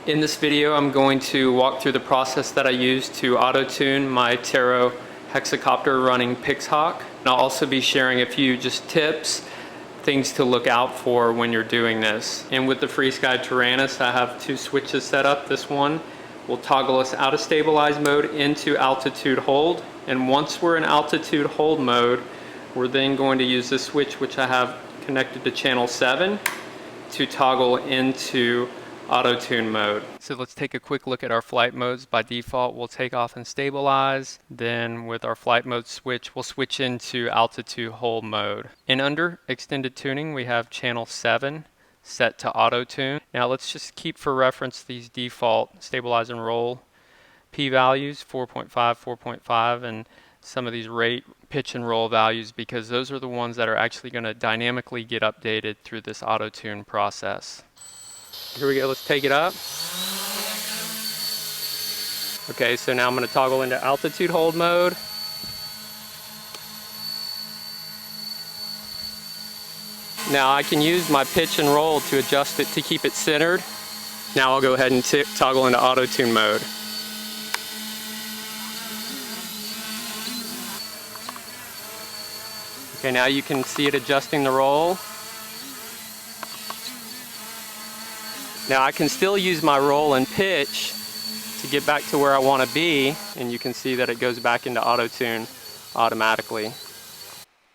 In this video, I'm going to walk through the process that I use to auto-tune my Taro hexacopter running Pixhawk. And I'll also be sharing a few just tips, things to look out for when you're doing this. And with the FreeSky Tyrannus, I have two switches set up. This one will toggle us out of stabilize mode into altitude hold. And once we're in altitude hold mode, we're then going to use this switch, which I have connected to channel 7, to toggle into AutoTune mode. So let's take a quick look at our flight modes. By default, we'll take off and stabilize. Then with our flight mode switch, we'll switch into altitude hold mode. And under extended tuning, we have channel 7 set to AutoTune. Now let's just keep for reference these default stabilize and roll p-values, 4.5, 4.5, and some of these rate, pitch, and roll values, because those are the ones that are actually going to dynamically get updated through this AutoTune process. Here we go, let's take it up. Okay, so now I'm going to toggle into altitude hold mode. Now I can use my pitch and roll to adjust it to keep it centered. Now I'll go ahead and toggle into AutoTune mode. Okay, now you can see it adjusting the roll. Now I can still use my roll and pitch to get back to where I want to be, and you can see that it goes back into AutoTune automatically.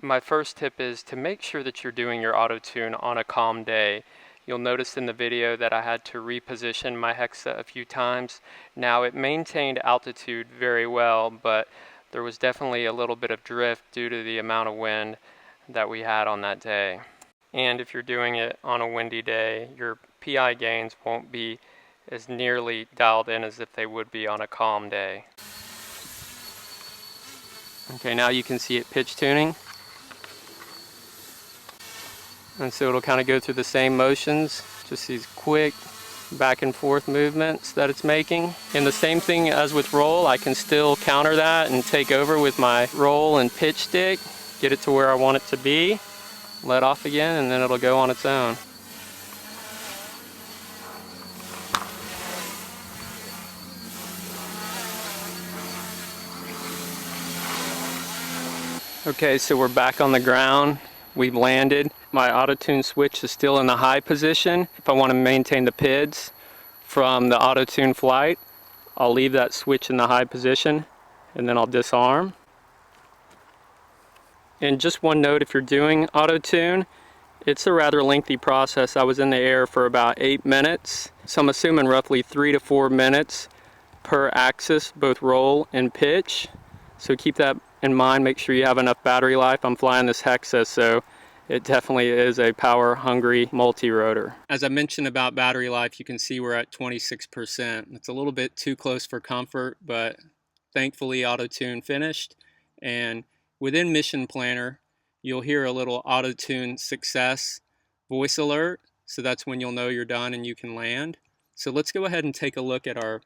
My first tip is to make sure that you're doing your AutoTune on a calm day. You'll notice in the video that I had to reposition my hexa a few times. Now it maintained altitude very well, but there was definitely a little bit of drift due to the amount of wind that we had on that day. And if you're doing it on a windy day, your PI gains won't be as nearly dialed in as if they would be on a calm day. Okay, now you can see it pitch tuning. And so it'll kind of go through the same motions, just these quick back and forth movements that it's making. And the same thing as with roll, I can still counter that and take over with my roll and pitch stick, get it to where I want it to be, let off again, and then it'll go on its own. Okay, so we're back on the ground. We've landed. My AutoTune switch is still in the high position. If I want to maintain the PIDs from the AutoTune flight, I'll leave that switch in the high position and then I'll disarm. And just one note, if you're doing AutoTune, it's a rather lengthy process. I was in the air for about 8 minutes, so I'm assuming roughly 3 to 4 minutes per axis, both roll and pitch. So keep that in mind, make sure you have enough battery life. I'm flying this Hexa, so it definitely is a power-hungry multi-rotor. As I mentioned about battery life, you can see we're at 26%. It's a little bit too close for comfort, but thankfully AutoTune finished. And within Mission Planner, you'll hear a little AutoTune success voice alert. So that's when you'll know you're done and you can land. So let's go ahead and take a look at our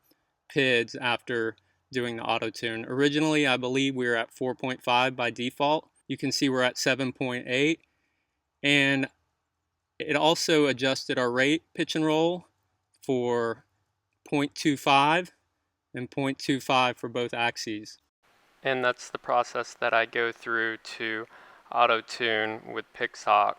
PIDs after doing the AutoTune. Originally, I believe we were at 4.5 by default. You can see we're at 7.8. And it also adjusted our rate, pitch and roll for 0.25 and 0.25 for both axes. And that's the process that I go through to AutoTune with Pixhawk.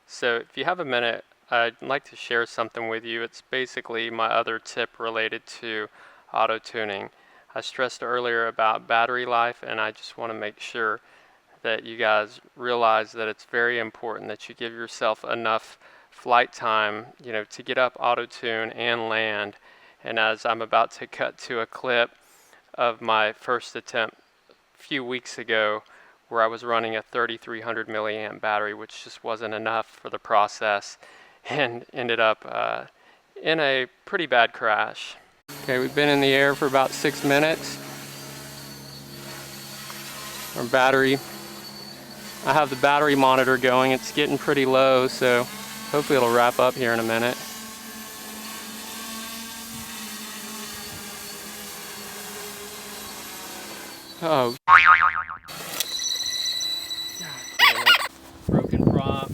So if you have a minute, I'd like to share something with you. It's basically my other tip related to AutoTuning. I stressed earlier about battery life, and I just want to make sure that you guys realize that it's very important that you give yourself enough flight time, to get up, AutoTune, and land. And as I'm about to cut to a clip of my first attempt a few weeks ago, where I was running a 3300 milliamp battery, which just wasn't enough for the process, and ended up in a pretty bad crash. Okay, we've been in the air for about 6 minutes. Our battery, I have the battery monitor going. It's getting pretty low, so hopefully it'll wrap up here in a minute. Oh. Broken prop.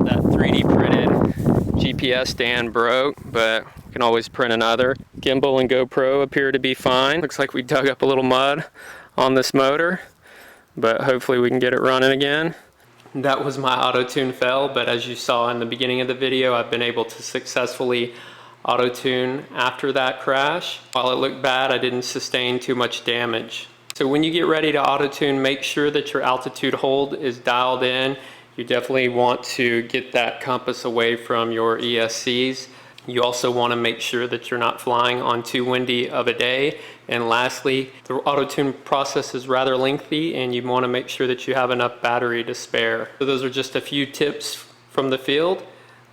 That 3D printed GPS stand broke, but we can always print another. Gimbal and GoPro appear to be fine. Looks like we dug up a little mud on this motor, but hopefully we can get it running again. That was my AutoTune fail, but as you saw in the beginning of the video, I've been able to successfully AutoTune after that crash. While it looked bad, I didn't sustain too much damage. So when you get ready to AutoTune, make sure that your altitude hold is dialed in. You definitely want to get that compass away from your ESCs. You also want to make sure that you're not flying on too windy of a day. And lastly, the AutoTune process is rather lengthy and you want to make sure that you have enough battery to spare. So those are just a few tips from the field.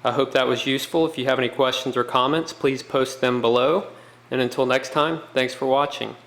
I hope that was useful. If you have any questions or comments, please post them below. And until next time, thanks for watching.